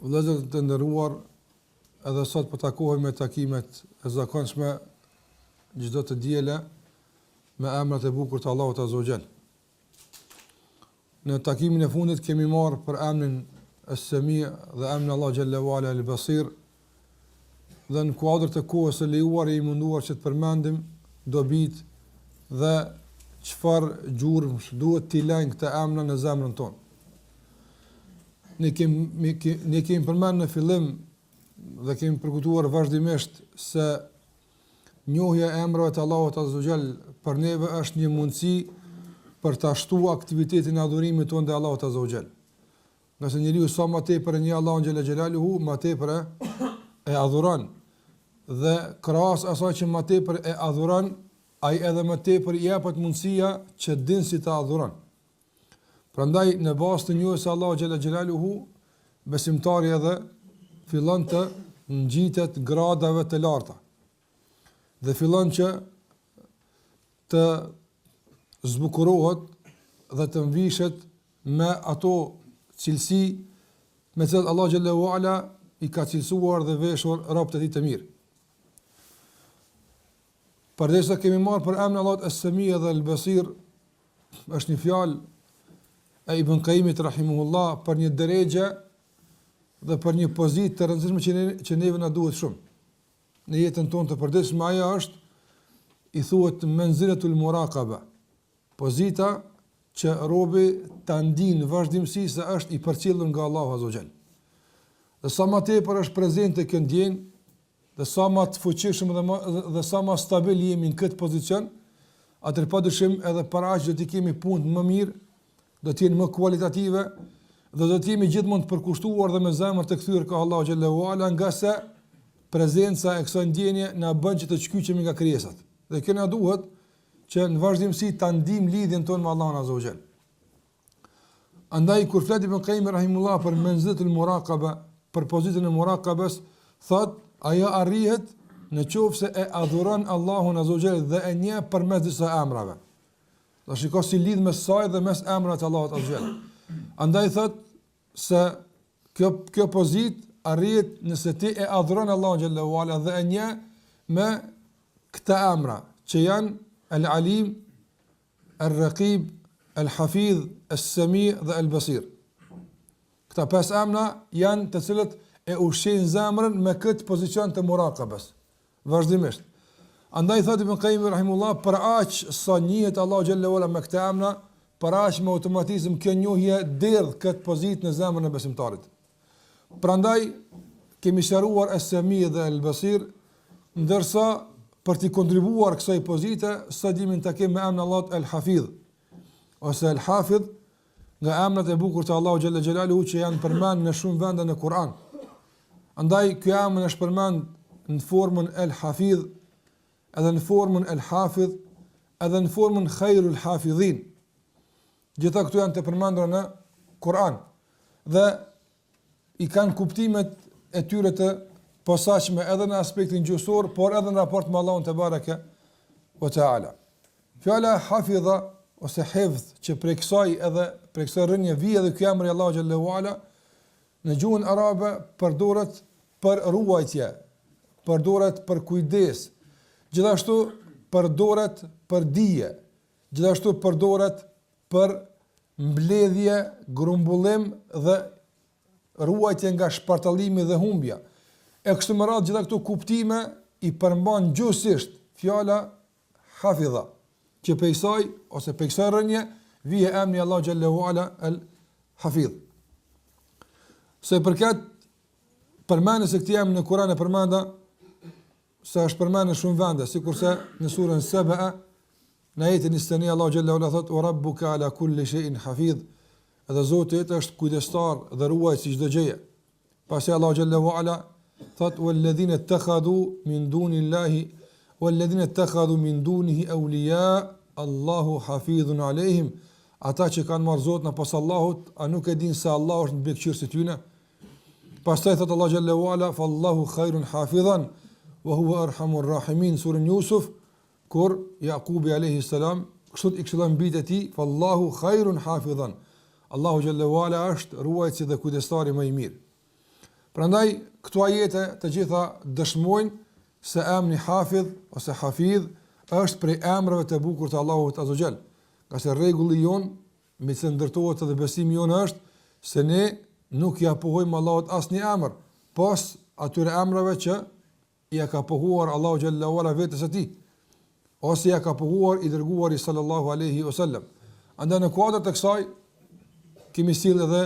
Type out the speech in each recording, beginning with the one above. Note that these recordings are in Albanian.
Vëllezër të nderuar, edhe sot po takohemi me takimet e zakonshme çdo të diele me emrat e bukur të Allahut Azza wa Jall. Në takimin e fundit kemi marrë për emrin Es-Sami' dhe emrin Allah Jalla wa Ala Al-Basir. Dhe në kuadër të kohës së lejuar i munduar që të përmendim dobit dhe çfarë gjurmësh duhet t'i lejnë këta emra në zemrën tonë. Ne kemi përmendur në fillim dhe kemi përkutuar vazhdimisht se njohja e emrave të Allahut Azza wa Jall për neve është një mundësi për ta shtuar aktivitetin e adhurimit tonë te Allahut Azza wa Jall. Nëse njeriu sa më tepër e njeh Allahun Xhela Xhelaluhu, më tepër e adhuron. Dhe krahas asaj që më tepër e adhuron, ai edhe më tepër i japet mundësia që din si ta adhuron. Prandaj në bazë të njohjes së Allahut Xhela Xhelaluhu, besimtari edhe fillon të ngjitet gradave të larta. Dhe fillon që të zbukurohet dhe të mvishet me ato cilësi me të cilat Allah Xhela Uala i ka cilësuar dhe veshur robët e tij të mirë. Përdesë kemi marrë për emrin Allahut Es-Sami' dhe Al-Basir, është një fjalë e Ibn Qayyimit rahimuhullah për një drejgje dhe për një pozitë të rëndësishme që neve na duhet shumë. Në jetën tonë të përdesshme ajo është, i thuhet manzilatul muraqaba. Pozita që robi ta ndin vazhdimsi se është i përcjellur nga Allahu Azza wa Jall. Dhe sa më tepër është prezente kjo ndjenjë, dhe sa më të fuqishëm dhe sa më stabil jemi në këtë pozicion, atëherë padyshim edhe para aq do të kemi punë më mirë, do të jenë më kualitative dhe do të jemi gjithmonë të përkushtuar dhe me zemër të kthyer ka Allahu Xhallahu Ala, nga se prezenca e kësaj ndjenje na bën që të shkyqemi nga krijesat. Dhe kjo na duhet që në vazhdimsi ta ndijmë lidhjen tonë me Allahun Azza wa Jall. Andaj kur flet Ibn Qayyim rahimullah për manzilatul muraqaba, për pozitën e muraqabes, thot ajo arrihet në qoftë se e adhuron Allahun Azza wa Jall dhe e njeh përmes disa emrave. Do shikoj si lidh mes saj dhe mes emrave të Allahut Azza wa Jall. Andaj thot se kjo pozitë arrihet nëse ti e adhuron Allahun Xhallahu Ala dhe e njeh me këta emra që janë Al-Alim, Al-Raqib, Al-Hafidh, Al-Sami' dhe Al-Basir. Këta 5 emra janë të cilët e ushqejnë zemrën me këtë pozicion të muraqabes. Vazhdimisht. Andaj thot Ibn Qayyim rahimullah, për aq sa njihet Allahu Xhallahu Ala me këta emra, për aq me automatizëm kjo njohje derdh këtë pozitë në zemrën e besimtarit. Prandaj kemi sqaruar Es-Sami' dhe Al-Basir, ndërsa për të kontribuar kësaj pozite, sa dimin të kemi me emrin Allahut Al-Hafidh ose Al-Hafidh, nga emrat e bukur të Allahu Xhalla Xhelaluhu që janë përmend në shumë vende në Kur'an. Andaj ky emër është përmend në formën Al-Hafidh, edhe në formën Al-Hafidh, edhe në formën Khairul Hafidhin. Gjitha këtu janë të përmendura në Kur'an dhe i kanë kuptimet e tyre të posaçme edhe në aspektin gjuhësor, por edhe në raport me Allahun te bareke ve taala. Fjala hafidha ose hifdh, që prej kësaj edhe prej kësaj rënje vije edhe ky emri Allahu Xhallahu Ala, në gjuhën arabe përdoret për ruajtje, përdoret për kujdes, gjithashtu përdoret për dije, gjithashtu përdoret për mbledhje, grumbullim dhe ruajtje nga shpartallimi dhe humbja. E kështu me radhë gjitha këto kuptime i përmban gjuhësisht fjala hafidha, që prej saj ose prej kësaj rënje vije emri Allahu Xhallahu Ala Al-Hafidh. Se përket përmendjes së këtij emri në Kur'an e përmenda se është përmendur në shumë vende, sikurse në surën Saba, në ajetin 21 Allahu Xhallahu Ala thot: "Wa rabbuka ala kulli shay'in hafidh", edhe Zoti është kujdestar dhe ruajtës i çdo gjëje. Pasi Allahu Xhallahu Ala thot: "Walladhina ittakhadhu min dunillahi walladhina ittakhadhu min dunihi awliya Allahu hafidhun alehim", ata që kanë marrë Zotin pas Allahut, a nuk e dinë se Allahu është mbikëqyrës i tyre? Pastaj thot Allahu Xhallahu Ala: "Fallahu khairun hafidhan wa huwa arhamur rahimin", surën Yusuf, kur Jakubi alayhi salam kështu i këshillon bijt e tij: "Fallahu khairun hafidhan", Allahu Xhallahu Ala është ruajtësi dhe kujdestari më i mirë. Prandaj këto ajete të gjitha dëshmojnë se emri Hafidh ose Hafidh është prej emrave të bukur të Allahut Azza wa Jall. Nga se rregulli jon me të ndërtohet edhe besimi jon është se ne nuk ja pohojmë Allahut asnjë emër pas atyre emrave që ja ka pohuar Allahu Xhallahu Ala vetes së tij, ose ja ka pohuar i dërguari sallallahu alaihi wasallam. Andaj në kuadër të kësaj kemi sjellë edhe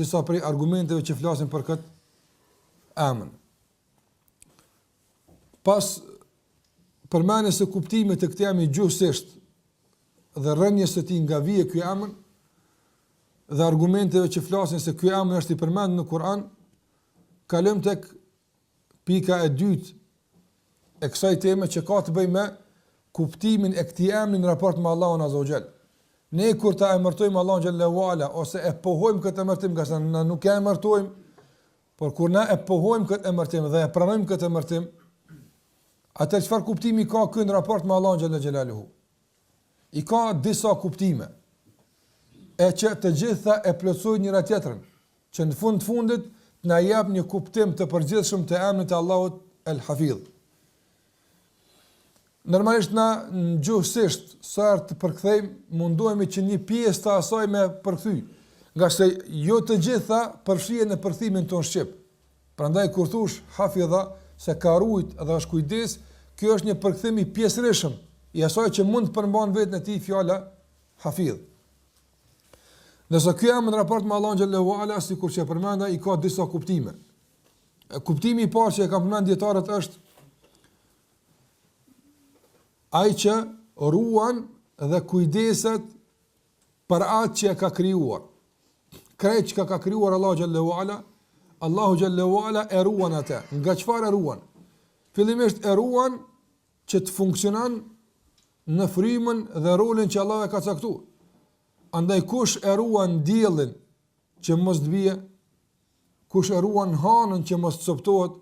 disa prej argumenteve që flasin për këtë emër. Pas përmendjes së kuptimit të këtij emri gjuhësisht dhe rënjes së tij nga vije ky emër dhe argumenteve që flasin se ky emër është i përmendur në Kur'an, kalojmë tek pika e dytë e kësaj teme që ka të bëjë me kuptimin e këtij emri në raport me Allahun Azza wa Jall. Ne kur ta emërtojmë Allahun Xhallahu Ala ose e pohojmë këtë emërtim, nga sa ne nuk e emërtojmë, por kur na e pohojmë këtë emërtim dhe e pranojmë këtë emërtim, atë çfarë kuptimi ka ky në raport me Allahun Xhallahu Xhelaluhu? I ka disa kuptime e që të gjitha e plotësojnë njëra tjetrën, që në fundit na jap një kuptim të përgjithshëm të emrit të Allahut El Hafidh. Normalisht na në gjuhësisht sa të përkthejmë mundohemi që një pjesë të asaj me përkthy, nga se jo të gjitha përfshihen në përkthimin tonë shqip. Prandaj kur thosh Hafidha se ka rujt dhe është kujdes, kjo është një përkthim i pjesërisëm i asaj që mund të përmban vetën e tij fjala Hafidh. Nëse ky emër në raport me Allahun Xhallahu Ala, sikur që përmenda, i ka disa kuptime. Kuptimi i parë që e kam përmendur dietarët është ai që ruan dhe kujdeset për atë që ka krijuar. Krejt që ka krijuar Allahu Xhallahu Ala, Allahu Xhallahu Ala e ruan atë. Nga çfarë e ruan? Fillimisht e ruan që të funksionon në frymën dhe rolin që Allah e ka caktuar. Andaj kush e ruan diellin që mos të bie, kush e ruan hanën që mos të coptohet,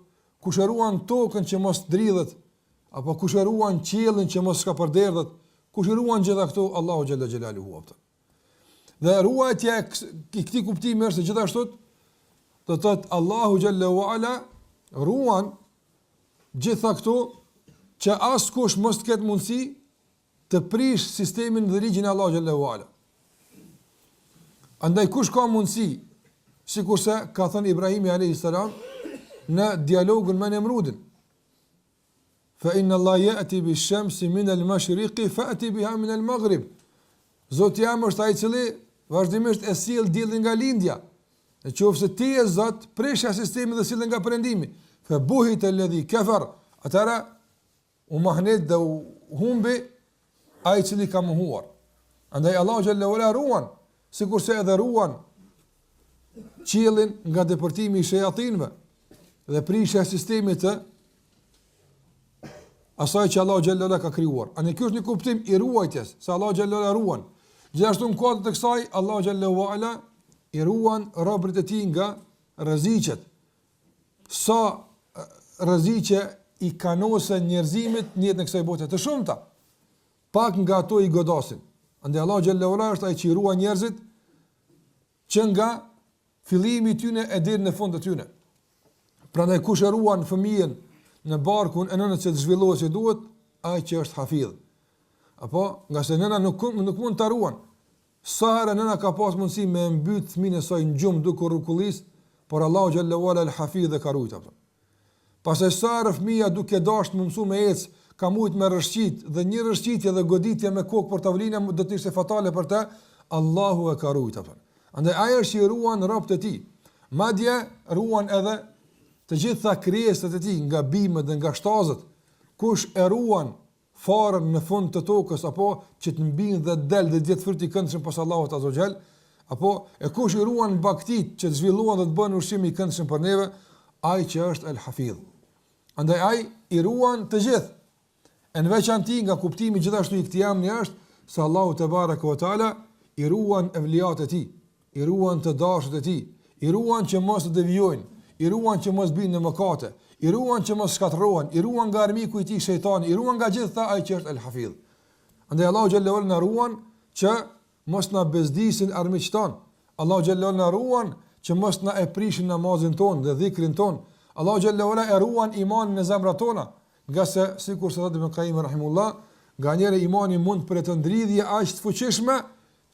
kush e ruan tokën që mos të dridhet, apo kush e ruan qiellin që mos ka përderdhet, kush e ruan gjitha këto, Allahu Xhalla Xhelaluhu. Dhe ruajtja e këtij kuptimi është gjithashtu do të thotë Allahu Xhallahu Ala ruan gjitha këto që askush mos të ketë mundësi të prish sistemin dhe ligjin e Allahu Xhallahu Ala. Andaj kush ka mundësi, sikurse ka thënë Ibrahimi alayhis salam në dialogun me Nemrudin, fa inna Allah ya'ti bish-shamsi min al-mashriqi fa'ti biha min al-maghrib. Zoti jam është ai i cili vazhdimisht e sjell diellin nga lindja. Nëse ti je Zot, prishja sistemin dhe sjell nga perëndimi. Fa buhita alladhi kafar, atara u mahnet dhe u humbi ai i cili ka mohuar. Andaj Allahu Xhallahu Ala ruan, sikurse edhe ruan qiellin nga depërtimi i shejatinëve dhe prishja e sistemit të asaj që Allahu Xhallahu Ala ka krijuar. Andaj ky është një kuptim i ruajtjes, se Allahu Xhallahu Ala ruan. Gjithashtu në kuadër të kësaj, Allahu Xhallahu Ala i ruan robërit e tij nga rreziqet. Sa rreziqe i kanosen njerëzimit në jetën e kësaj bote të shumta, pak nga ato i godasin. Andaj Allahu Xhallahu Ala është ai që i ruan njerëzit që nga fillimi i tyre e deri në fund të tyre. Prandaj kush e ruan fëmijën në barkun e nënës që të zhvillohet si duhet, ai që është hafidh. Apo nga se nëna nuk mund ta ruan. Sa herë nëna ka pas mundësi me mbyt fëmijën e saj në gjumë duke rrukullis, por Allahu Xhallahu Ala al-Hafidh e ka ruajtur. Pastaj sa herë fëmia duke dashur më mësu me ecë, ka mujt me rrshqit dhe një rrshqitje dhe goditje me kokë për tavolinë do të ishte fatale për të, Allahu e ka ruajtur. Andaj ai është i ruan robët e tij. Madje ruan edhe të gjitha krijesat e tij, nga bimet dhe nga shtazët. Kush e ruan farën në fund të tokës, apo që të mbinë dhe del dhe djetë fërti këndshëm pas Allahut Azza wa Jall, apo e kush i ruan baktit që të zhvilluan dhe të bënë ushqimi i këndshëm për neve, ai që është El Hafidh. Andaj ai i ruan të gjithë. E në veçanti nga kuptimi gjithashtu i këtij emri është se Allahu te baraka ve taala i ruan evliat e tij, i ruan të dashurt e tij, i ruan që mos të devijojnë, i ruan që mos binë në mëkate, i ruan që mos shkatërrohen, i ruan nga armiku i tij shejtani, i ruan nga gjitha ai që është El Hafidh. Andaj Allahu Xhallahu Ala na ruan që mos na bezdisin armiqtan. Allahu Xhallahu Ala na ruan që mos na e prishin namazin ton dhe dhikrin ton. Allahu xhallahu ala e ruan imanin në zemrat tona, nga se sikur se thotë Ibn Qayyim rahimullah, nganjëherë imani mund për të ndridhje aq të fuqishme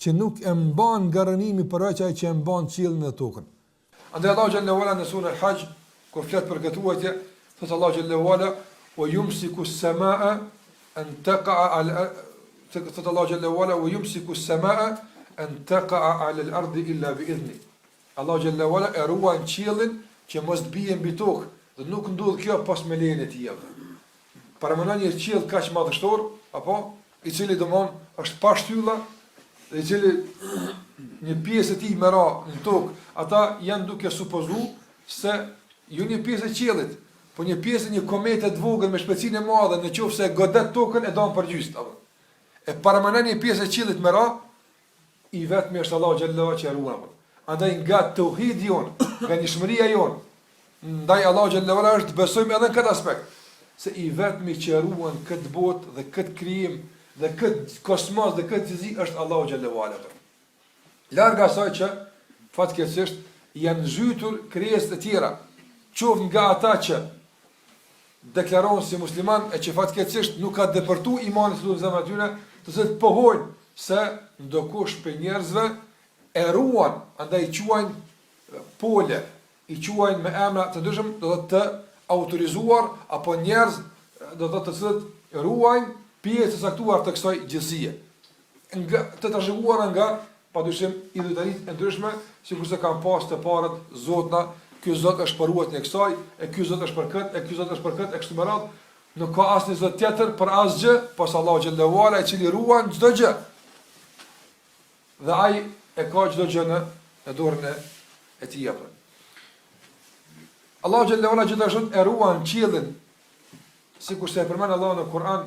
që nuk e mban garantimi për atë që e mban qiellin dhe tokën. Andaj Allahu xhallahu ala në surën Al-Hajj kur flet për këtë uajtje, thotë Allahu xhallahu ala wa yumsiku as-samaa an taqa'a ala thotë Allahu xhallahu ala wa yumsiku as-samaa an taqa'a ala al-ardi illa bi idhni. Allahu xhallahu ala e ruan qiellin që mos të bie mbi tokë, dhe nuk ndodh kjo pas me lejen e tij. Para më një qiell kaq madhështor, apo i cili domon është pa shtylla, dhe i cili një pjesë e tij më ra në tokë, ata janë duke supozuar se jo një pjesë e qiellit, po një pjesë një komete të vogël me shpejtësinë e madhe, nëse godet tokën e don për gjysmë, apo. E para më një pjesë e qiellit më ra, i vetmi është Allahu xhallahu që ruan. Andaj nga tauhidi jon, nga nishmëria jon, ndaj Allahu xhallahu ala është besojmë edhe në këtë aspekt, se i vetmi që ruan këtë botë dhe këtë krijim dhe këtë kosmos dhe këtë fizik është Allahu xhallahu ala. Larg asaj që fatkeqësisht janë zhytur krijesat e tjera, qoftë nga ata që deklarohen si musliman e që fatkeqësisht nuk ka depërtuar imanin në zemrat e tyre, të cilët pohojnë se ndokush për njerëzve e ruan, andaj i quajnë pole, i quajnë me emra të ndryshëm, do të autorizuar apo njerëz do të cilët ruajnë pjesë të caktuar të kësaj gjësie. Nga të trashëguara nga padyshim idhujtaritë e ndryshme, sikurse kanë pas të parët zotna, ky zot është për ruajtjen e kësaj, e ky zot është për këtë, e ky zot është për këtë, e kështu me radhë. Nuk ka asnjë zot tjetër për asgjë, pas Allahu xhallahu ala, i cili ruan çdo gjë. Dhe ai e ka çdo gjë në dorën e tij apo. Allahu xhallahu ala gjithashtu e ruan qiellin, sikurse e përmend Allahu në Kur'an,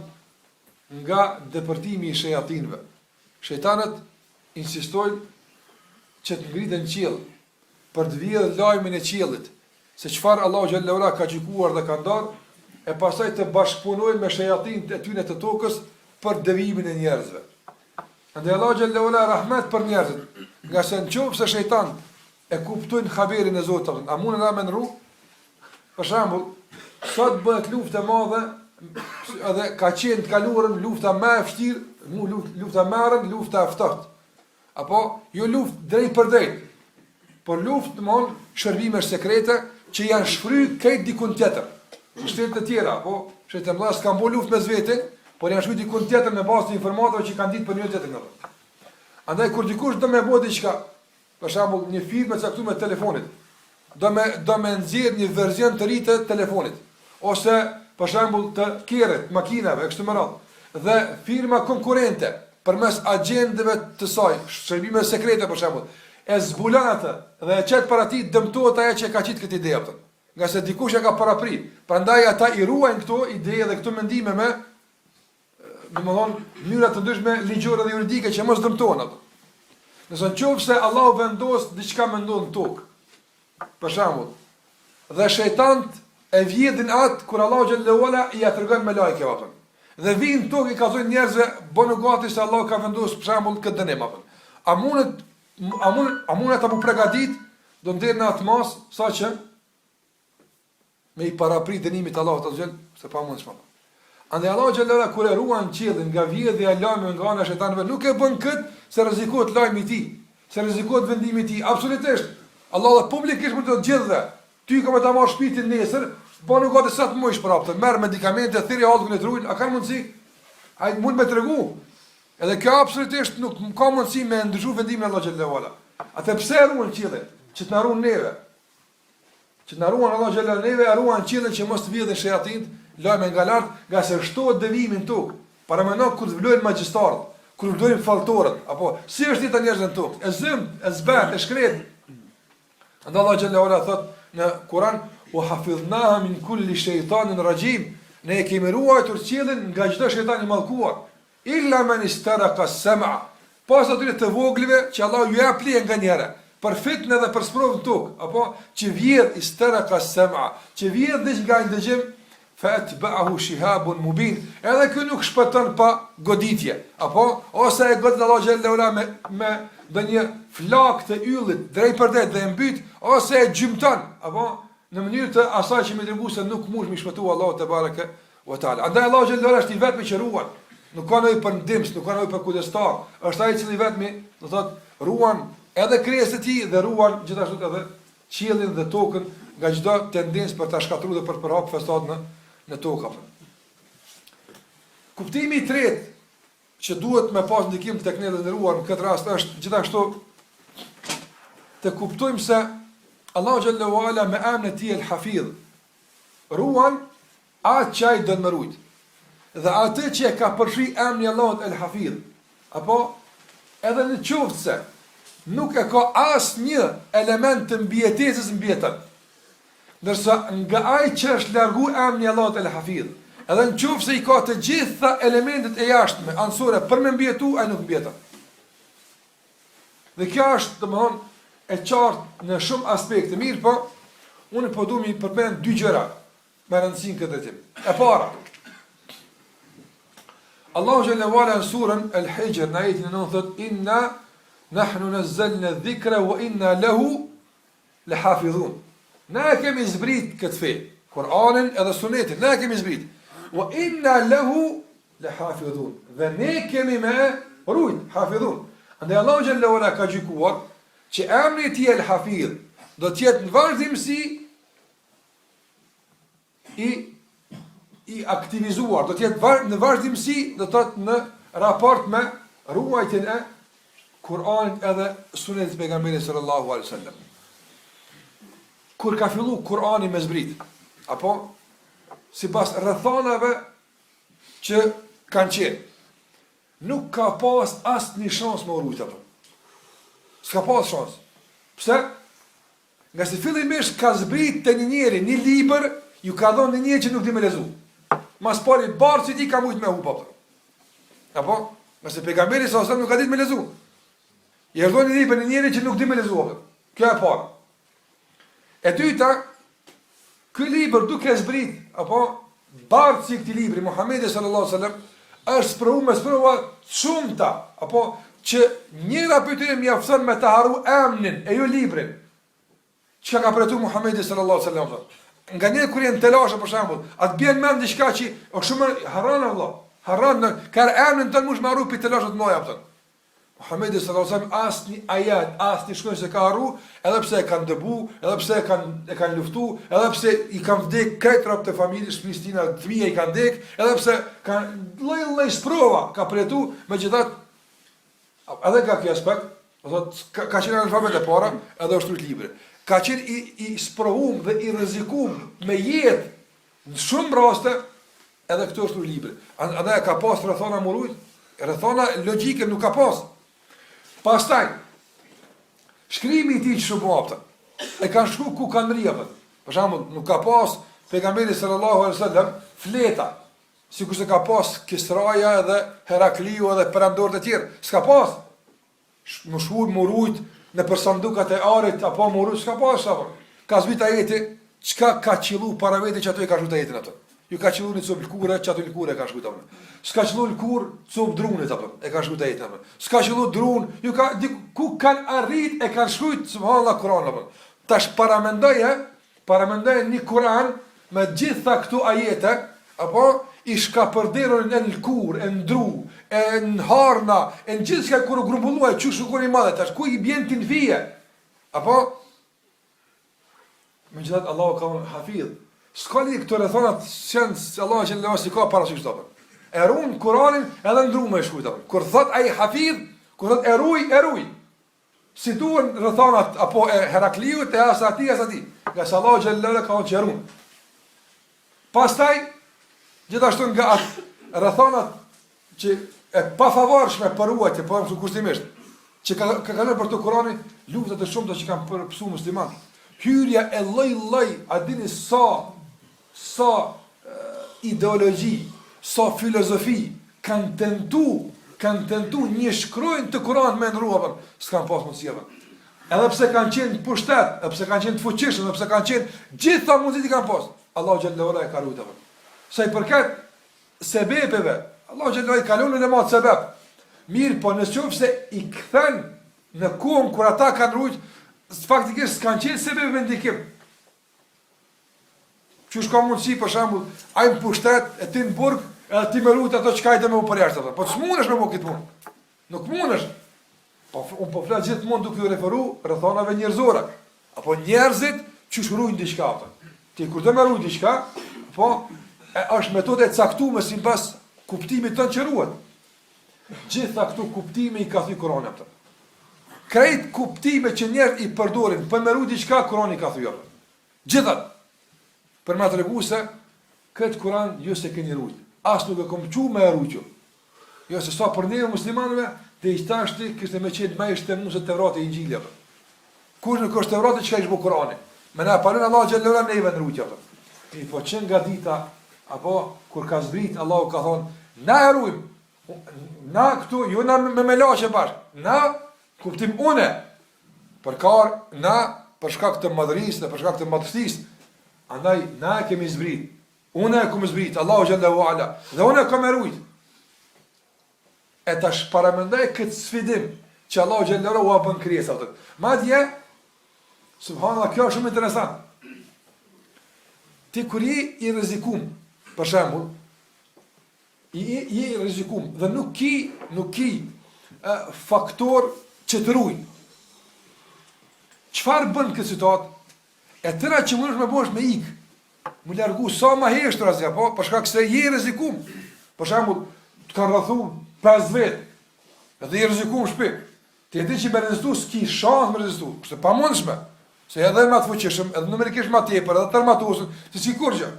nga depërtimi i shejatinëve. Shejtanët insistojnë që të ngriten qiell për të vjedhur lajmin e qiellit, se çfarë Allahu xhallahu ala ka gjykuar dhe ka ndarë, e pastaj të bashkëpunojnë me shejatinët e tyre të tokës për devijimin e njerëzve. Andaj Allahu xhallahu ala rahmet për njerëzit, nga se nëse shejtan e kuptojnë haberin e Zotit, a mundën ta menru? Për shembull, sot bëhet luftë e madhe, edhe ka qenë të kaluarën lufta më e vështirë, lufta më e rëndë, lufta e ftohtë. Apo jo luftë drejt për drejt, por luftë domthon shërbime sekrete që janë shfryr këtë dikun tjetër. Shtetet e tjera, apo shtetet e mëdha s'kan bërë luftë me vetë, por janë shfryr dikun tjetër në bazë të informatorëve që kanë ditë për një tjetër nga. Andaj kur dikush do më bëjë diçka, për shembull një firmë e caktuar me telefonit, do me nxjerr një version të ri të telefonit, ose për shembull të kerrit, makinave, kështu me radhë. Dhe firma konkurrente përmes agjendeve të saj, shërbime sekrete për shembull, e zbulon atë dhe e çet para tij, dëmtohet ajo që ka qitë këtë ide atë. Nga se dikush e ka paraprit. Prandaj ata i ruajnë këto ide dhe këto mendime me domethënë mënyra të ndryshme ligjore dhe juridike që mos dëmtohen ato. Nëse nëse Allahu vendos diçka më ndodh në tokë, për shembull, dhe shejtant e vjedhin atë kur Allahu xhallahu ala i tregon me lajke apo. Dhe vinë tokë i kallzojnë njerëzve, bënë gati se Allahu ka vendosur për shembull këtë dënim apo. A mundet apo përgatit do ndër në atë mos saqë me i paraprit dënimit të Allahut azh, se pa mundsh më. Andaj Allahu xhallahu ala kur e ruan qiellin nga vjedhja e lajmeve nga ana e shejtanëve, nuk e bën kët se rrezikohet lajmi i tij, se rrezikohet vendimi i tij, absolutisht. Allah dhe publikisht për të gjithëve, ty ka me ta marrë shpitin nesër, bënu gati sa të mujsh për apëtë, merë medikamente, thiri halkën e trujnë, a ka mundësi? A mund me të regu? Edhe kjo absolutisht nuk ka mundësi me ndryshu vendimin e Allah xhallahu ala. Atë pse e ruan qiellin? Që të na ruan neve. Që të na ruan Allah xhallahu neve, e ruan qiellin që mos të vjedhin shejatinët, lajme nga lart, nga se shtohet devijimi në tokë. Para mëno kur të vlojnë magjistarët, kur të vlojnë falltorët, apo si është jeta njerëzve në tokë? E zym, e zbat, e shkret. Andaj Allah xhallahu ala thot në Kur'an: "Wa hafidhnaha min kulli shaytanin rajim." Ne e kemi ruajtur qiellin nga çdo shejtan i mallkuar. Illa man istaraqa as-sam'a. Pas atyre të voglëve që Allah ju jep lije nga njëra, për fitnë dhe për sprovën tokë, apo që vjedh istaraqa as-sam'a, që vjedh diç nga një dëgjim, fatba'ahu shihabun mubin. Edhe ky nuk shpëton pa goditje. Apo ose e godit Allah xhallahu ala me ndonjë flak të yllit drejt për drejt dhe e mbyt, ose e gjymton, apo në mënyrë të asaj që më tregu se nuk mund të shpëtua Allahu te bareke ve taala. Andaj Allah xhallahu ala është i vetmi që ruan. Nuk ka nevojë për ndihmës, nuk ka nevojë për kudestar. Është ai i cili vetmi, do thotë, ruan edhe krijesat e tij dhe ruan gjithashtu edhe qiellin dhe tokën nga çdo tendencë për ta shkatërruar dhe për të përhap fesad në tokë. Kuptimi i tretë që duhet me pas ndikim tek ne të nderuar në këtë rast është gjithashtu të kuptojmë se Allahu xhallahu ala me emrin e tij el-Hafidh ruan atë që ai do të më ruajt. Dhe atë që e ka përfshi emri i Allahut el-Hafidh, apo edhe në qoftë se nuk e ka asnjë element të mbijetesës mbijetën. Ndërsa nga ai që është largu emri i Allahut el-Hafidh, edhe në qoftë se i ka të gjitha elementet e jashtme ansore për me mbjetu, ai nuk mbjeton. Dhe kjo është, domethënë, e qartë në shumë aspekte. Mirë, po unë po duam i përmend dy gjëra me rëndësi në këtë drejtim. E para, Allahu xhallahu ala në surën El-Hijr në ajetin 9 thot inna nahnu nazzalna dhikra wa inna lahu lahafidhun. Ne kemi zbrit këtë fe, Kur'anin edhe Sunetin, ne kemi zbrit. Wa inna lahu lahafidhun. Dhe ne kemi me rujt, hafidhun. Andaj Allahu xhallahu ala ka gjykuar që emri i tij El-Hafidh do të jetë në vazhdimsi i aktivizuar, do të jetë në vazhdimsi, do të thotë në raport me ruajtjen e Kur'anit edhe Sunetit të pejgamberit sallallahu alaihi wasallam. Kur ka filluar Kur'ani me zbrit, apo sipas rrethonave që kanë qenë, nuk ka pas asnjë shans me urujt apo. S'ka pas shans. Pse? Nga se fillimisht ka zbrit të një njeri një libër, ju ka dhënë një njeri që nuk di me lezu. Mas pari barë që ti ka mujt me hupa. Apo? Nga se pejgamberi sa nuk ka dit me lezu. I erdhën një libër një njeri që nuk di me lezu. Kjo e parë. E dyta, ky libër duke zbrit, apo barë që këti libri, Muhammedi sallallahu sallam, është sprovu me sprova shumëta, apo që njëra për të më jaftën me të haru emnin e jo librin. Çka ka përtu Muhammedi sallallahu sallam. Nga një kur jenë telashe për shembull, atë bjen mend diçka që o shumë harran Allah. Harran ka emrin tën mush marru pi telashe të mëdha apo. Muhammedi sallallahu alaihi wasallam asnjë ayat, asnjë shkruaj se ka harru, edhe pse e kanë dëbu, edhe pse e kanë luftu, edhe pse i kanë vdek krejt rrobat e familjes Kristina, fëmijë i kanë vdek, edhe pse kanë lloj sprova ka përjetu, megjithatë edhe ka ky aspekt, do thotë ka qenë alfabet e para, edhe është shkruajt libri. Ka qenë i sprovum dhe i rrezikum me jetë në shumë raste, edhe këto është libri. Andaj ka pas rrethona murujt, rrethona logjike nuk ka pas. Pastaj shkrimi i tij shumë e kanë shkruar ku kanë rrjedhën. Për shembull, nuk ka pas pejgamberi sallallahu alaihi wasallam fleta, sikur se ka pas Kisraja edhe Herakliu edhe perandorët e tjerë. S'ka pas. Më shkruaj murujt në për sandukat e arit, apo murujt, s'ka pas apo. Ka zbrit ajeti, çka ka qillu para vete që ato e ka shkruar ajetin atë. Ju ka qillu një cop lkure, që ato lkure e ka shkruar atë. S'ka qillu lkur, cop drunit apo, e ka shkruar ajetin atë. S'ka qillu drun, ju ka ku kanë arrit e kanë shkruar subhanallahu Kur'an apo. Tash paramendoje një Kur'an me gjitha këtu ajete, apo i shkapërderur në lkur, e ndru, e në harna, e në gjithë shka kërë grumbulluaj, që shukon i madhe, tash ku i bjen të në fije? Apo? Me gjithat, Allah ka unë hafidh. S'ka li këto rethonat, se Allah që në levas i ka parasysh të apër. Erun Kuranin edhe ndru me shkujt apër. Kër thot a i hafidh, kër thot eruj. Si duen rethonat, apo e Herakliut, e asati. Nga se Allah që në levas ka unë që erun. Pastaj, gjithashtu nga atë rrethonat që e pafavorshme për ruajtje, po them kushtimisht, që ka kanë për të Kur'anin luftat e shumta që kanë përpsu musliman. Hyrja e lloj, a dini sa ideologji, sa filozofi kanë tentu një shkronjë të Kur'anit me ndruar, s'kan pas mundësi apo. Edhe pse kanë qenë pushtet, edhe pse kanë qenë të fuqishëm, edhe pse kanë qenë gjitha mundësitë kanë pas. Allahu xhallahu ala e ka ruajtur. Sa I përket sebepeve, Allahu xhallahu I kalon në matë sebep. Mirë, po nëse I kthen në kohën kur ata kanë rujt, faktikisht s'kanë qenë sebep vendikim. Qysh ka mundësi, për shembull, ai në pushtet, e ti në burg, edhe ti më rujt ato çka I të më përjashtë. Po s'mundesh me më këtë punë. Nuk mundesh. Po unë po flas gjithmonë duke U referu rrethonave njerëzore. Apo njerëzit qysh rujnë diçka ata. Ti kur do më rujt diçka, po është metodë e caktuar sipas kuptimit tonë që ruhet. Gjitha këtu kuptime I ka thënë Kurani atë. Krejt kuptime që njerëzit I përdorin për me rujt diçka, Kurani ka thënë atë. Gjithat. Për më tregu se këtë Kur'an ju se keni rujt. As nuk e kom çu me rujtjo. Jo se sa për ne muslimanëve, te I tashti kishte më qenë më ishte mund se Tevrati I Injili apo. Kur në kosh Tevrati çka ishte Kur'ani. Me na palën Allah xhallahu ala neve në rujtjo apo. I po çën nga dita apo kur ka zbrit Allahu ka thonë na e rujm. Na këtu ju na me laçë bash. Na kuptim une. Na për shkak të madhërisë, për shkak të madhësisë. Andaj na kemi zbrit. Unë e kam zbrit, Allahu xhallahu ala. Dhe unë e kam rujt. E tash paramendoj këtë sfidim që Allahu xhallahu ala u bën krijesat. Madje subhanallahu, kjo është shumë interesant. Ti kur I rrezikum, për shembull, I rrezikum dhe nuk ki faktor që të ruaj. Çfarë bën këtë situatë? E tëra që mundesh me bosh me ik, më largu sa ma heshtur asja, po, për shkak se I rrezikum. Për shembull, të kanë rrethu 5 vet. Edhe I rrezikum shpi. Ti e di që me rezistu s'ki shans me rezistu. Kështë pa mundshme. Se edhe më të fuqishëm, edhe numerikisht më tepër, edhe tërmatuesën, se si kur gjë.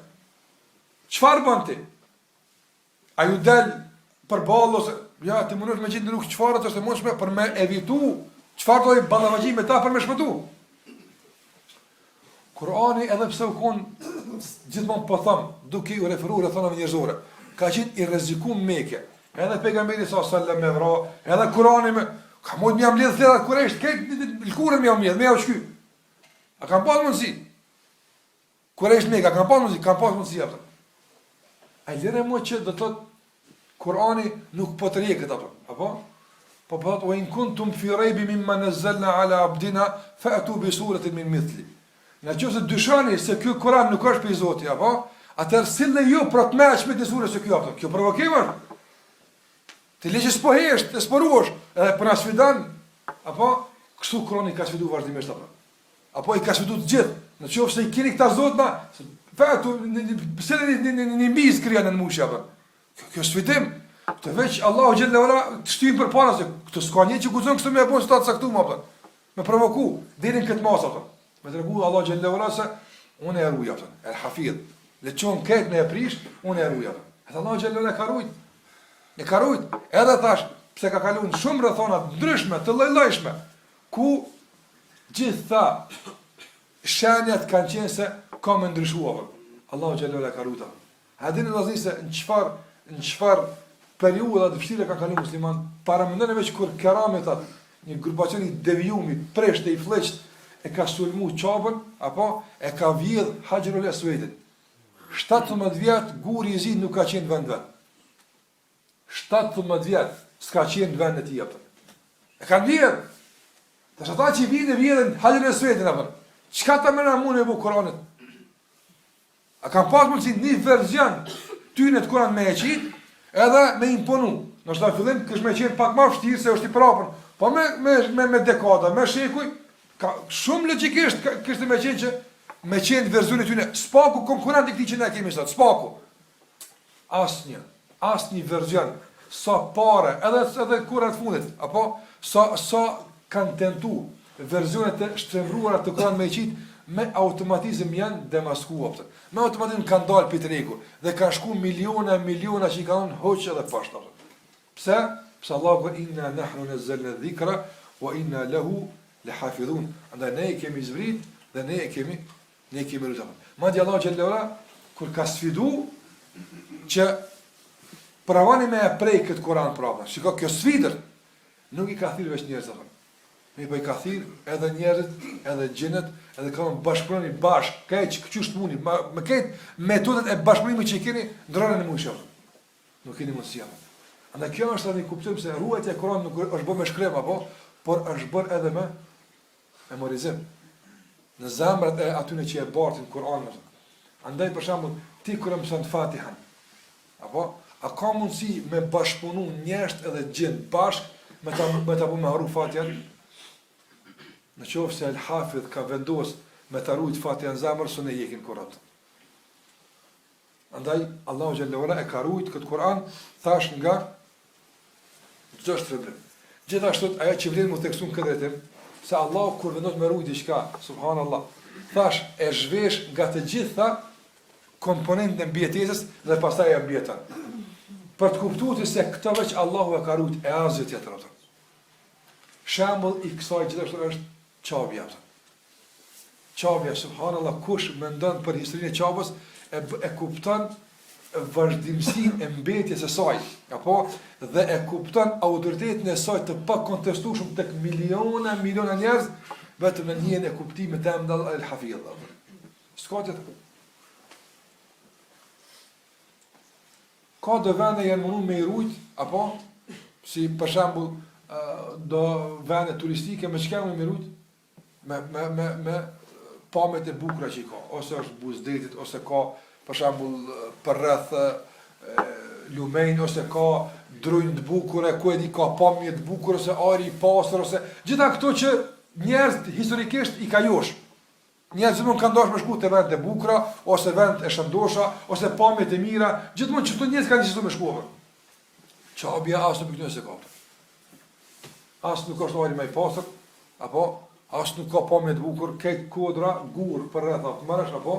Çfarë bën ti? A ju del përballë ose ja ti mundesh me gjithë në rrugë çfarë është e mundshme për me evitu çfarë do I ballavagjim me ta për me shpëtu. Kurani edhe pse u kon gjithmonë po them, duke U referuar rrethonave njerëzore, ka qenë I rrezikum Mekë. Edhe pejgamberi sallallahu alajhi wasallam me vra, edhe Kurani me ka mund më jam lidh thella kurresh, këtë lkurën më jam lidh, më u shky. A kanë pas mundsi? Kurresh Mekë, kanë pas mundsi, kanë pas mundsi apo? Ai lere mo që do të thotë Kurani nuk po të rjekët apo? Apo? Po thotë wa in kuntum fi raybin mimma nazzalna ala abdina fa'tu bi suratin min mithli. Në qëse dyshoni se ky Kur'an nuk është për Zoti, apo? Atëherë sillni ju për të mëshme të surës së apo? Kjo provokim është. Ti leqë s'po hesht, të sporuosh, edhe për na sfidon, apo? Kështu Kur'ani ka sfidu vazhdimisht apo? Apo I ka sfidu të gjithë. Në qoftë se I keni këta zotna, fatu pse në mbiz krijan në mushë apo? Kjo sfidim. Të veç Allahu xhallahu ala të shtyn përpara se këtë s'ka një që guxon kështu me apo sta caktuar apo? Me provoku, deri në këtë mos apo? Me tregu Allah xhallahu ala se unë e ruaj atë. El Hafidh. Le çon këtë në prish, unë e ruaj atë. Atë Allah xhallahu ala ka rujt. Ne ka rujt. Edhe thash, pse ka kaluar shumë rrethona të ndryshme, të lloj-llojshme, ku gjitha shenjat kanë qenë se ka më ndryshuar. Allahu xhallahu ala ka rujt. A dini vëllazë se në çfarë periudha të vështira kanë kaluar musliman, para mendon veç kur kerametat, një grupacion I devijumi, preshte I fleqt e ka sulmu qabën, apo e ka vjedh Hajarul Aswadin. 17 vjet guri I zi nuk ka qenë vend vet. 17 vjet s'ka qenë vend e tij apo. E kanë vjedh. Tash ata që vjedhin Hajarul Aswadin apo. Çka ta mëna mund e bu Kur'anit? A kanë pas mundsi një version tyne të Kur'an me e qit, edhe me imponu. Nështë ta fillim kësh me qenë pak ma vështirë se është I prapër. Po me dekada, me shekuj, ka shumë logjikisht kishte me qenë që me qenë verzioni tyne spaku konkurrent I këtij që ne kemi sot, spaku. Asnjë verzion sa pare, edhe kurat fundit, apo sa kanë tentu verzionet e shtrembruara të Kur'anit me qit me automatizëm janë demaskuar. Me automatizëm kanë dalë pitregu dhe kanë shku miliona që I kanë hoqë edhe pashtë. Pse? Pse Allahu ka inna nahnu nazzalna dhikra wa inna lahu lahafidhun. Andaj ne kemi zbrit dhe ne kemi rrugë. Madje Allahu xhallahu ala kur ka sfidu që provani me e prej këtë Kur'an prapë. Shikoj kjo sfidër nuk I ka thirrë veç njerëzve. Me i ka thirr edhe njerëzit, edhe gjinët, edhe kanë bashkëpunoni bashkë, keq qysh muni, me këtë metodat e bashkëpunimit që i keni, ndronë në mundësi. Nuk keni mundësi. Andaj kjo është edhe një kuptim se ruajtja e Kuranit nuk është bërë me shkrim apo, por është bërë edhe me memorizim. Në zemrat e atyre që e bartin Kur'anin. Andaj për shembull, ti kur mëson Fatihan, apo a ka mundësi me bashkëpunu njerëz edhe gjin bashkë me ta bëjmë me haru Fatihan? Në qoftë se el-Hafidh ka vendos me ta ruajt Fatihan në zemër, s'u ne jekin Kur'an. Andaj Allahu xhallahu ala e ka ruajt këtë Kur'an thash nga çdo shtrëmbim. Gjithashtu ajo që vlen mu theksun këtë drejtim, se Allah kur vendos me ruajt diçka, subhanallahu, thash e zhvesh nga të gjitha komponentët e mbijetesës dhe pastaj e mbijeton. Për të kuptuar se këtë veç Allahu e ka ruajt e asgjë tjetër atë. Shembull i kësaj gjithashtu është qabja. Qabja, subhanallahu, kush mendon për historinë e qabës e kupton vazhdimsinë e mbetjes së saj, apo dhe e kupton autoritetin e saj të pakontestueshëm tek miliona njerëz vetëm në njën e kuptimit të Emdal el-Hafidh. S'ka tjetër. Ka do vende janë mundu me i rujt, apo si për shembull do vende turistike me çka më i rujt? Me pamjet e bukura që i ka, ose është Buzdetit, ose ka për shembull për rreth Lumejn, ose ka drujnë të bukura, ku e di ka pamje të bukura, ose ari i pastër, ose gjitha këto që njerëz historikisht i ka josh. Njerëzit nuk kanë dashur me shku te vende të bukura, ose vend e shëndosha, ose pamjet e mira, gjithmonë çdo njerëz kanë dëshuar me shku. Qabja as nuk bëjnë se ka. As nuk është ari më i pastër, apo as nuk ka pamje të bukur, këtë kodra, gur për rreth atë marrësh, apo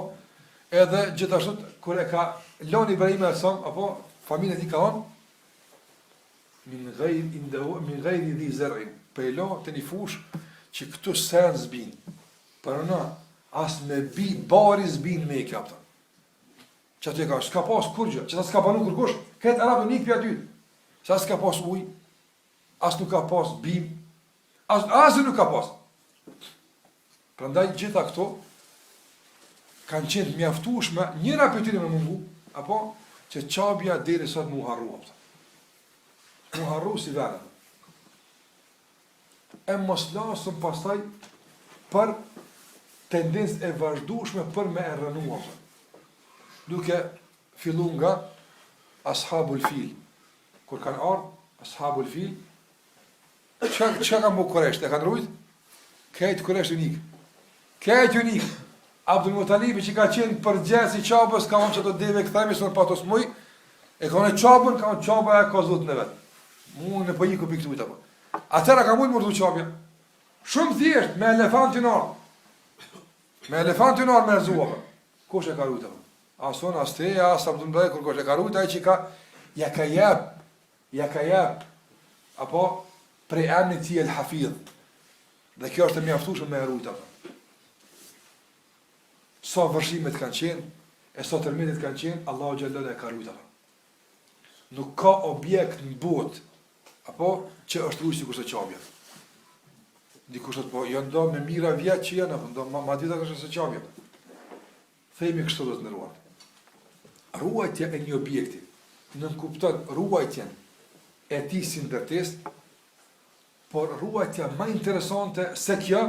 edhe gjithashtu kur e ka lënë Ibrahim alayhis apo familja e tij ka thonë min ghayri dhi zar'in, pe lo të një fush që këtu sen zbin. Për në as me bi bari zbin me kjo ato. Që atë ka s'ka pas kurgjë, që ta s'ka banu kërkush, këtë arabë nik pja dytë. Sa s'ka pas ujë, as nuk ka pas bim, as nuk ka pas. Prandaj gjitha këto kanë qenë mjaftueshme, njëra prej tyre me mungu, apo që qabja deri sot mu harru. Mu harru si vene. E mos lasëm pastaj për tendencë e vazhdueshme për me e rënua. Duke fillu nga Ashabul Fil. Kur kanë ardhur Ashabul Fil, çka kanë bu Kurajsh? E kanë rujt? Këtë Kurajsh unik. Këtë unik. Abdul Mutalibi që ka qenë përgjes i qabës, ka onë që të deve këthejme së në patos muj, e ka onë qabën, ka onë qabë e ka zotë në vetë. Mu në pëjiko për këtë ujtë apë. Atëra ka mujtë mërdu qabja. Shumë thjesht, me elefantin arë. Me elefantin arë me rëzua apë. Kosh e ka rujtë apë? Ason, as teja, as Abdul Mutalibi, kur kosh e ka rujtë, a i që ka, ja ka jep, apo prej emni ti el-Hafidh. Dhe kjo është e mjaftueshme me rujtë apë. Sa vërshimet kanë qenë, e sa tërmetit kanë qenë, Allahu xhallahu e ka rujt ato. Nuk ka objekt në botë, apo që është rujt sikur se qabja. Dikush thotë po, jo ndo me mira vjet që janë, apo ndo ma dita kështë se qabja. Themi kështu do të ndëruar. Ruajtja e një objekti, nën kupton ruajtjen e tij si ndërtesë, por ruajtja më interesante se kjo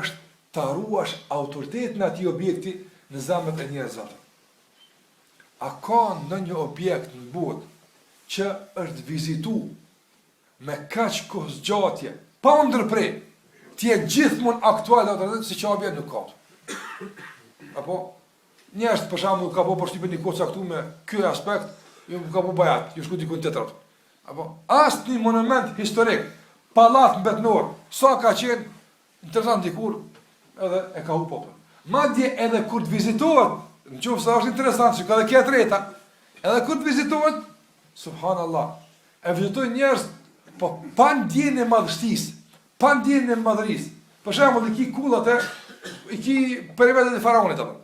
është ta ruash autoritetin e atij objekti në zemrat e njerëzve. A ka ndonjë objekt në botë që është vizitu me kaq kohë zgjatje, pa ndërprer, ti je gjithmonë aktual autoritet si qabja nuk ka. Apo njerëz për shembull ka po shtypën një kohë caktuar me ky aspekt, ju ka po bajat, ju shku diku tjetër. Apo asnjë monument historik, pallat mbetnor, sa ka qenë interesant dikur edhe e ka hu popën. Madje edhe kur të vizitohet, në qoftë se është interesant, që ka dhe kja treta, edhe kur të vizitohet, subhanallah, e vizitojnë njerëz, po pa ndjenjën e madhështisë, pa ndjenjën e madhërisë. Për shembull, i ki kullat i ki piramidet e faraonit apo.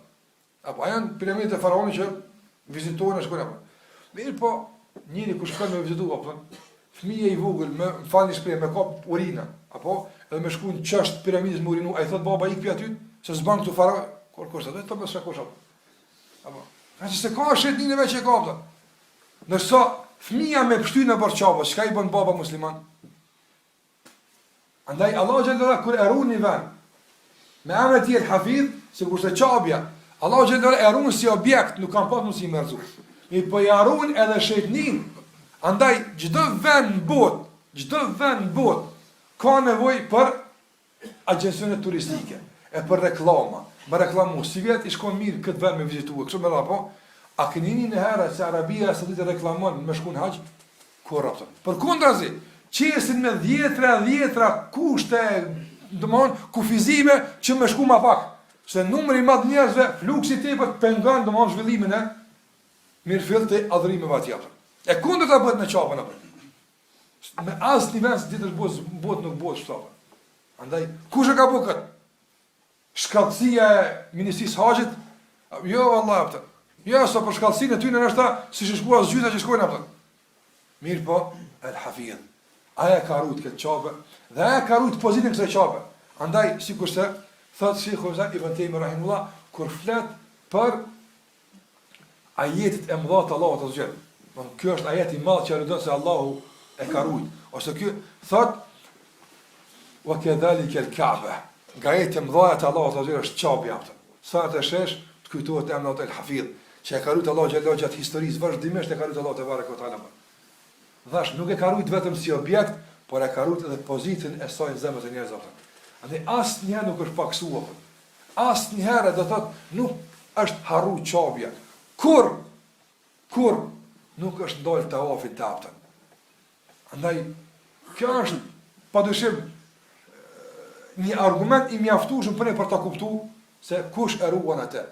Apo janë piramidet e faraonit që vizitojnë shkojnë apo. Mirë po, njëri kur shkon me vizitu apo, fëmijë i vogël me falni shpreh me kop urina, apo edhe me shku në çështë piramidës më urinu, ai thot baba ik pi aty, se s'ban këtu fara, kur kushta, do të bësh kushta. Apo, ka se ka shet një veç e kapta. Nëse fëmia me pshty në borçava, çka i bën baba musliman? Andaj Allahu xhallahu kur erun një vend me emrin e tij El-Hafidh, sikur se çabja, Allahu xhallahu erun si objekt, nuk kanë pas mundësi mërzu. I po i arun edhe shejtnin. Andaj çdo vend në botë ka nevojë për agjencione turistike, e për reklama, me reklamu, si vjet i shkon mirë këtë vend me vizitu, kështu me rapo, a kënini në herë se Arabia së ditë reklamon me shku në haqë, kur rapëtën. Për kundrazi, qesin me dhjetra kushte, dëmon, kufizime që me shku ma pak, se numëri madh njerëzve, fluksi tepër pengon dëmon zhvillimin e mirë fill të adhurimeve atij. E kundër ta bëhet me çapën apo. Me asë një vend së ditës botë nuk botë shtapën. Andaj, kush e ka bu këtë? Shkallësia e Ministrisë Haqit? Jo, Allah, apëtën. Jo, sa për shkallësin e ty në nështë ta, si shkua zgjyta që shkojnë, apëtën. Mirë po, El-Hafidh. Aja ka rujtë këtë qapë, dhe aja ka rujtë pozitin kësaj qapë. Andaj, si kurse, thëtë Shekhu Ibn Tejmi Rahimullah, kur fletë për ajetit e mëdha të Allahut azza wajal. Kjo është ajeti i madh që aludon se Allahu e ka rujt. Ose ky thot wa kadhalika al-Ka'ba. Ajeti i mëdha të Allahut azza wajal është çapja atë. Sa të shesh të kujtohet emri i El-Hafidh, që e ka rujt Allahu xhallahu gjatë historisë, vazhdimisht e ka rujt Allahu te bareke ve taala. Dhash nuk e ka rujt vetëm si objekt, por e ka rujt edhe pozitën e saj në zemrat e njerëzve. Andaj asnjëherë nuk është paksuar. Asnjëherë do thotë nuk është harru çapja. Kur nuk është ndalë të afit të aptën. Andaj, kjo është, padyshim, një argument i mjaftueshëm për ta kuptuar se kush e ruan atë.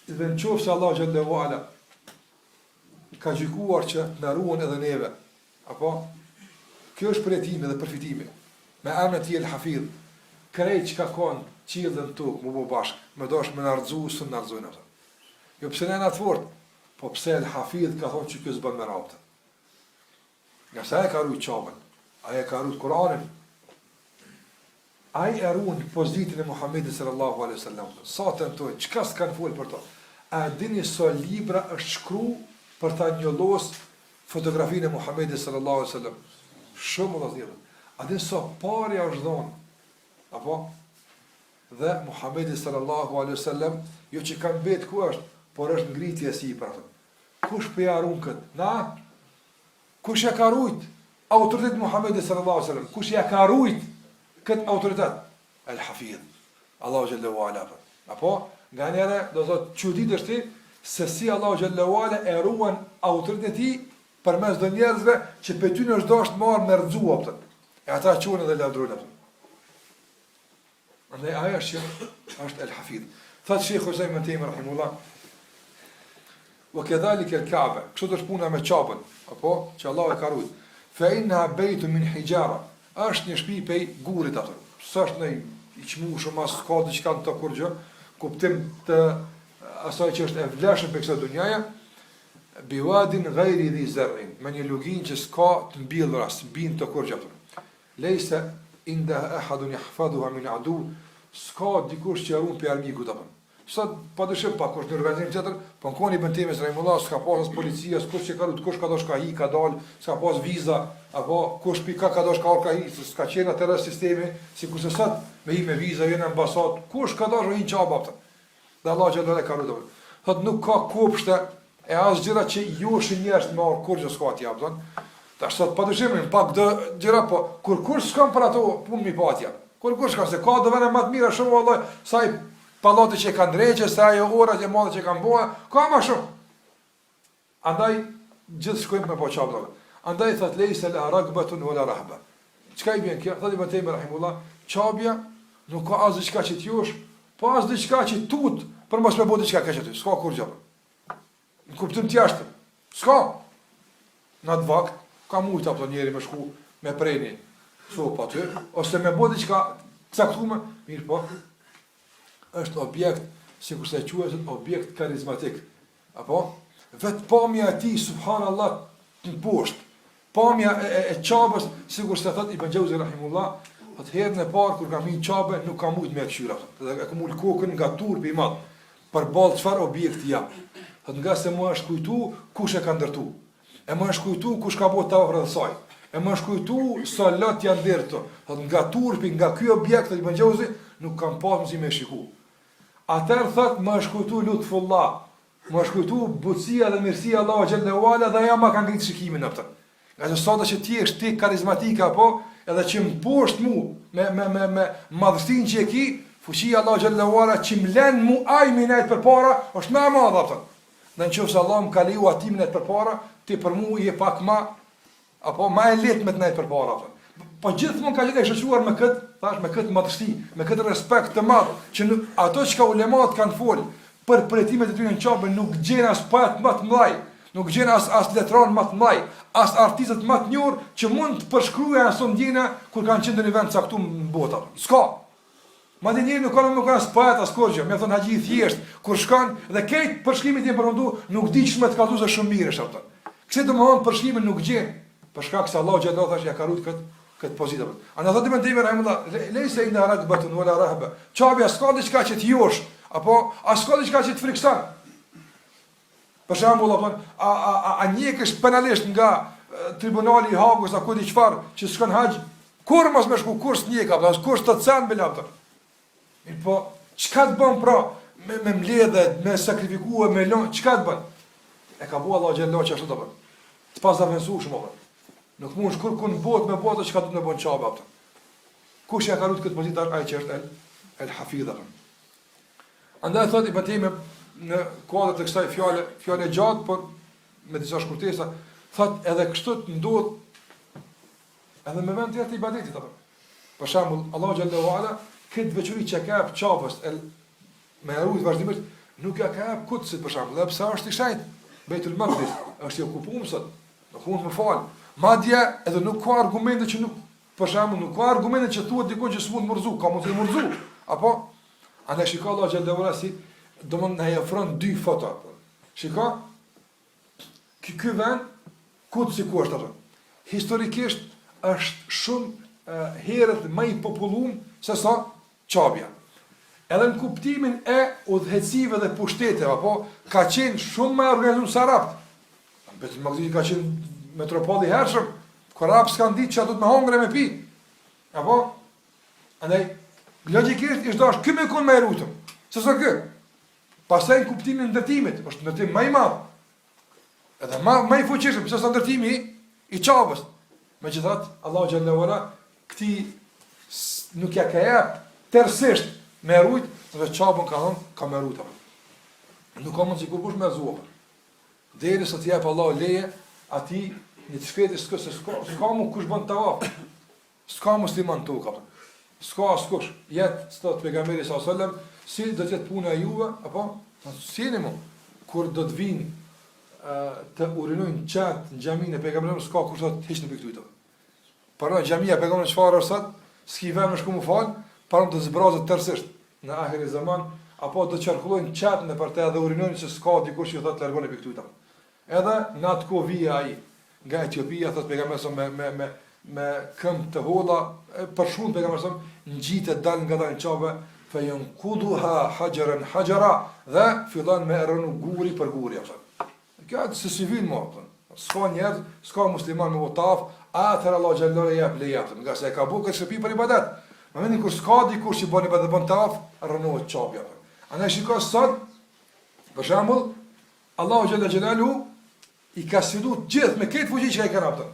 Dhe në qoftë se Allah xhallahu ala ka gjykuar që na ruan edhe neve, apo, kjo është përjetimi dhe përfitimi. Me emrin e tij El-Hafidh, krejt që ka konë qilën tokë, më bu bashkë, me dosh me nardzu, së nardzojnë atë. Jo pse në atë fort, po pse El-Hafidh ka thonë që kjo s'bën me raptë. Nga sa e ka rujt qabën, a e ka rujt Kur'anin, a e rujt pozitin e Muhammedit sallallahu alaihi wasallam. Sa të nëtojnë, qëka s'kanë folë për to? A dini so libra është shkru për ta njollos fotografinë e Muhammedit sallallahu alaihi wasallam. Shumë dhe zhjithën. A dini so parja është dhonë, apo? Dhe Muhammedit sallallahu alaihi wasallam, jo që kanë betë ku është, por është ngritje e si për atëm. Kush për jarun këtë? Na? Kush ja ka rujt autoritet Muhammedi sallallahu alaihi wasallam? Kush ja ka rujt këtë autoritet? El-Hafidh. Allahu xhallahu ala. Apo? Nga njëre, do thotë, çudit është ti, se si Allahu xhallahu ala e ruan autoriteti përmes do njerëzve që për ty në është dashtë marë me rëdzu apëtën. E ata qonë dhe ladrujnë apëtën. Andaj aja është El-Hafidh. Thëtë Shekhu Ibn Tejmi rahimullah, wa kedhalika al-Ka'ba, kështu është puna me çapën, apo që Allah e ka rujt. Fa inna baytu min hijara, është një shtëpi prej gurit atë. S'është në i çmuar mas ka diçka të kur gjë, kuptim të asaj që është e vlefshme për këtë dunjaja, biwadin ghayri dhi zar'in, me një lugin që s'ka të mbillur as bin të kur gjë. Leysa inda ahadun yahfazuha min adu, s'ka dikush që ruan për armikut apo. Sot padyshim pa kush në organizim tjetër, po koni Ibn Tejmi rahimullah, s'ka pas policia, kush që ka lut, kush ka dosh ka hi, ka dal, s'ka pas viza, apo kush pika ka dosh ka hi, s'ka qenë atë sistemi, sikur se sot me hi me viza vjen në ambasadë, kush ka dosh hi çaba atë. Dhe Allah xhallahu e ka lutur. Thot nuk ka kopshte e as gjëra që joshin njerëz me or kurrë s'ka ti apo. Tash sot padyshim pak do gjëra po kur s'kan për ato punë mi patja. Kur ka se ka do vënë më të mira shumë vallai, sa i pallati që kanë drejtë, sa ajo orat e mëdha që kanë bua, ka më shumë. Andaj gjithë shkojmë me poçavë. Andaj thot leysa la ragbatun wala rahba. Çka i bën kjo? Thot Ibn Tejmi rahimullah, çabja nuk ka as diçka që t'jush, po as diçka që tut për mos me bëu diçka kaq aty. S'ka kur gjë. Në kuptim të jashtëm. S'ka. Në atë vakt ka mujt apo njëri më shku me preni sopa aty, ose me bëu diçka caktuar, mirë po. Është objekt, sikur se quhet objekt karizmatik. Apo vet pamja e tij subhanallahu në poshtë. Pamja e çabës, sikur se thot Ibn Jauzi rahimullah, Atë herën e parë kur kam hyrë çabe nuk kam mujt me këshyra. Dhe e kam ul kokën nga turpi i madh për ballë çfarë objekti jam. Atë nga se më është kujtu kush e ka ndërtu. E më është kujtu kush ka bërë tavë rreth saj. E më është kujtu sa lot janë der këto. Atë nga turpi, nga ky objekt i Xhauzi nuk kam pasur si më shiku. Atëherë thot më është kujtu lutfullah. Më është kujtu butësia dhe mirësia Allahu xhallahu ala dhe ja ma ka ngrit shikimin atë. Nga se sot që ti është ti karizmatika apo edhe që më poshtë mu me madhësin që e ki, fuqia Allah xhallahu ala që më len mu ajmi nejtë për para, është me e madha, pëtën. Dhe në qëfë se Allah më ka liu atimin nejtë për para, ti për mu i e pak ma e letë me të nejtë për para, pëtën. Po gjithë mund ka gjithë e shëquar me këtë madhësi, me këtë respekt të madhë, që ato që ka ulemat kanë folë, për përjetimet e ty në qabë, nuk gjenë as poet më të mdhaj, nuk gjenë as letran më të mdhaj, as artistët më të njohur që mund të përshkruajnë aso ndjenja kur kanë qenë në një vend caktuar në botë. S'ka. Madje njëri nuk ka as poet as kurrë, më thon haxhi i thjesht, kur shkon dhe këtë përshkrimet i përmendu, nuk di ç'më të kallëzë shumë mirë është atë. Kse domthon përshkrimin nuk gjen, për shkak se Allahu xhallahu thash ja ka rrit këtë pozitë. Ana thotë më ndihmë rahimullah, leysa inna ragbatun wala rahba. Çabi as ka diçka që të josh, apo as ka diçka që të frikson. Për shembull, a njekësh penalisht nga tribunali i Hagos apo di çfarë që shkon haxh, kur mos më shku kurs njeka, as kurs të cen me lavdë. Po çka të bën pra me mbledhje, me sakrifikue, me lon, çka të bën? E ka bua Allahu xhallahu që ashtu të bën. Të pas avancuar apo. Nuk mund shkur ku në botë me botë çka do të bën çaba atë. Kush ja ka rrit këtë pozitë ai që është el hafidh atë. Andaj thotë i batime në kuadrat e kësaj fjale gjatë, por me disa shkurtesa, thot edhe kështu të ndodh edhe me vend tjetër të ibadetit apo. Për shembull, Allahu xhallahu ala këtë veçori që ka hap çapës me rrugë vazhdimisht nuk ja ka hap Kutsit për shembull, edhe pse është i shenjtë, Beitul Maqdis është i okupuar sot, nuk mund të më fal. Madje edhe nuk ka argumente që nuk, për shembull, nuk ka argumente që thuhet dikon që s'mund të murzu, ka mund të murzu, apo andaj shikoj Allahu xhallahu ala si do më në ofron dy foto. Shiko, ky vend, Kutsi ku është atë? Historikisht është shumë herët më i populluar se sa Çabia. Edhe në kuptimin e udhëhecive dhe pushteteve, apo ka qenë shumë më organizuar se Arabt. Beitul Maqdis ka qenë metropoli i hershëm, ku Arabt s'kan ditë çfarë do të më hongre me pi. Apo andaj logjikisht është dash ky më kon më rutëm. Se sa ky. Pastaj në kuptimin e ndërtimit, është ndërtim më i madh. Edhe më i fuqishëm se sa ndërtimi i Çabës. Megjithatë, Allahu xhallahu ala këtij nuk ja ka jap tërësisht me rujt, dhe Çabën ka me rujt. Nuk ka mundsi kur kush me zuar. Derisa të jap Allahu leje, atij në të shkretë s'ka mu kush bën tavaf. S'ka musliman tokë. S'ka askush. Jetë sot pejgamberi sallallahu alajhi wasallam si do të jetë puna e juve, apo si jeni më kur do të vinë të urinojnë qatë në xhaminë e pejgamberit, s'ka kush do të hiq në pikë. Para xhamia pejgamberit çfarë është sot? S'ki vëmë shku më fal, para të zbrazët tërësisht në ahir zaman, apo do të qarkullojnë qatë në për te dhe urinojnë se s'ka dikush që do të largon në pikë. Edhe në atë kohë vije ai nga Etiopia, thot pejgamberi me këmbë të holla, për shumë pejgamberi ngjitet dal nga dal çave fayanquduha hajaran hajara dhe fillon me rënë guri për guri apo. Kjo është civil më apo. S'ka njerëz, s'ka musliman me votaf, atëra Allah xhallahu jap lejat, nga se ka bukur shtëpi për ibadet. Në momentin kur s'ka dikush që bën ibadet bën taf, rënohet çapi apo. Ana shikoj sot për shembull Allahu xhallahu xhelalu i ka sfiduar gjithë me këtë fuqi që ai kanë atë.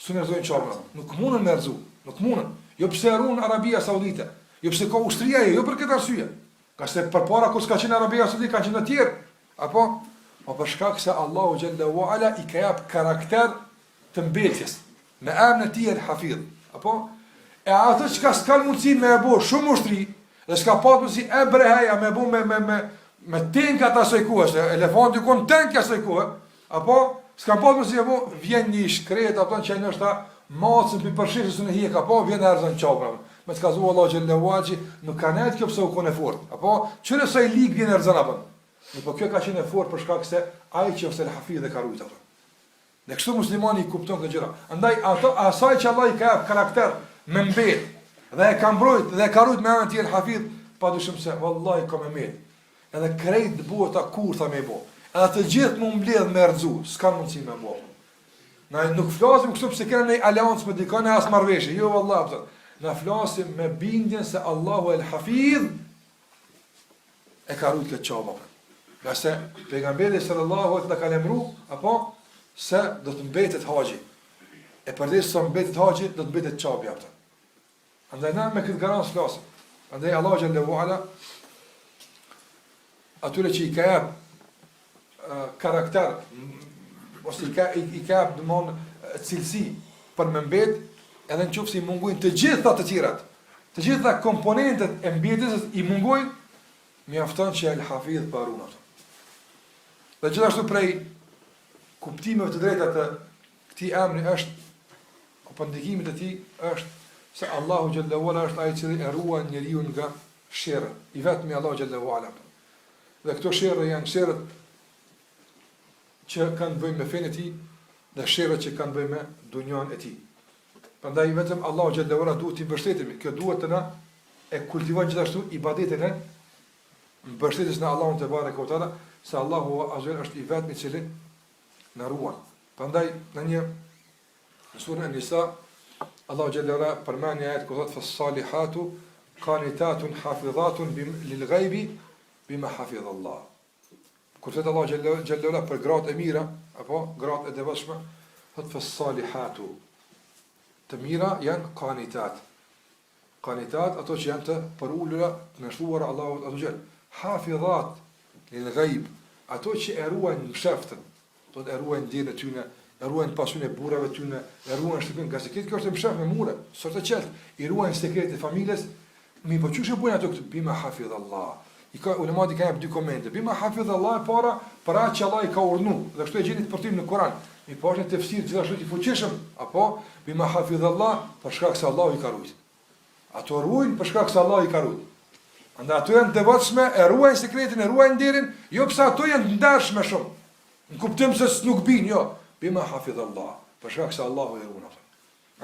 Sunëzojnë çapën. Nuk mundën me rrezu, nuk mundën. Jo pse run Arabia Saudite, jo pse ka ushtria, jo për këtë arsye. Ka se përpara kur s'ka qenë Arabia Saudite kanë qenë të tjerë, apo për shkak se Allahu xhallahu ala i ka jap karakter të mbetjes me emrin e tij el-Hafidh, apo e ato që s'kan mundësi me e bo shumë ushtri dhe s'ka pas mundësi e breheja me bo me tenka të asoj kohë, se elefanti kon tenka asoj kohë, apo s'ka pas mundësi e bo, vjen një shkret, apo që në është ta macën për përshishës në hjek, apo vjen erzën qabra, me të kazu Allah xhallahu ala që nuk ka nejtë kjo pëse u kone fort, apo qëre sa i lig vjen erzën apë, po kjo ka qenë fort për shkak se ai që është el-Hafidh dhe ka rujt atë. Dhe kështu muslimani i kupton këtë gjëra. Andaj asaj që Allah i ka jap karakter me mbet, Dhe e ka mbrojt dhe e ka rujt me anë tjerë hafidh, padyshim se vallahi ka me met. Edhe krejt buhet ta kurtha me bo. Edhe të gjithë më mbledh me rrxu, s'ka mundësi me bo. Na nuk flasim kështu pse kemi një aleancë me dikon as marrveshje. Jo vallahi. Na flasim me bindjen se Allahu el Hafidh e ka rujt këtë çaba. Nëse pejgamberi sallallahu alaihi wasallam ka lemru, apo se do të mbetet haxhi. E përdesë sa mbetet haxhi, do të mbetet çabi atë. Andaj na me këtë garancë flasim. Andaj Allahu xhallahu ala atyre që i ka jap karakter ose i ka jap domon cilësi për me mbet, edhe në qoftë se i mungojnë të gjitha të tjerat, të gjitha komponentet e mbjetjes i mungojnë, mjafton që el Hafidh parun ato. Dhe gjithashtu prej kuptimeve të drejta të këtij emri është apo ndikimit të tij është se Allahu xhallahu ala është ai që e ruan njeriu nga sherrët, i vetmi Allahu xhallahu ala. Dhe këto sherrë janë sherrët që kanë të bëjnë me fenë e tij dhe sherrët që kanë të bëjnë me dunjan e tij. Prandaj vetëm Allahu xhallahu ala duhet t'i mbështetemi. Kjo duhet të na e kultivojmë gjithashtu ibadetin e mbështetjes në Allahun te bareke ve teala, se Allahu azza është i vetmi i cili na ruan. Prandaj në një surën An-Nisa Allahu xhallahu ala përmend një ajet ku thotë fas-salihatu qanitatun hafizatun lil-ghaibi bima hafiz Allah. Kur thotë Allahu xhallahu ala për gratë e mira apo gratë e devotshme, thotë fas-salihatu. Të mira janë qanitat. Qanitat ato që janë të përulura, të nështruara Allahut azza xhall. Hafizat lil-ghaib, ato që e ruajnë msheftën, do të ruajnë dinën e tyre, e ruajnë pasurinë e burrave tyre, e ruajnë shtëpinë, nga se kjo është mshef me mure, sot të qelt, i ruajnë sekretet e familjes, mi po çuçi bujnë ato këtu bima hafiz Allah. I ka ulemat i kanë dy komente. Bima hafiz Allah para që Allah i ka urdhëruar, dhe kështu e gjeni të përtim në Kur'an. Mi po është në tefsir gjithashtu i fuqishëm, apo bima hafiz Allah për shkak se Allah i ka ruajtur. Ato ruajnë për shkak se Allah i ka ruajtur. Andaj ato janë devotshme, e ruajnë sekretin, e ruajnë dirin, jo pse ato janë të ndershme shumë. Në kuptim se nuk bin, jo. Bima hafiz Allah, për shkak se Allahu i ruan ato.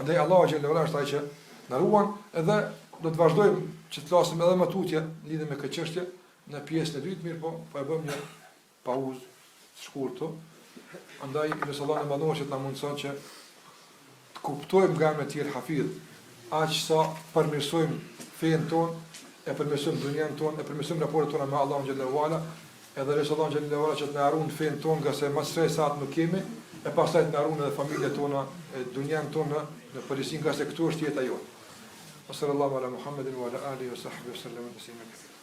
Andaj Allahu xhallahu ala është ai që na ruan, edhe do të vazhdojmë që të flasim edhe më tutje lidhur me këtë çështje në pjesën e dytë, mirë po e bëjmë një pauzë të shkurtër. Andaj nëse Allah na mëndon që të na mundson që të kuptojmë nga me tjerë hafidh, aq sa përmirësojmë fen tonë, e përmirësojmë dunjan tonë, e përmirësojmë raportet tona me Allahun xhallahu ala, edhe nëse Allah xhallahu ala që të na harron fen tonë, nga se më së sa nuk kemi, e pastaj të na harron edhe familjet tona, dunjan tonë në përgjithësi, nga se këtu është jeta jote. Sallallahu ala Muhammedin wa ala alihi wa sahbihi wa sallam.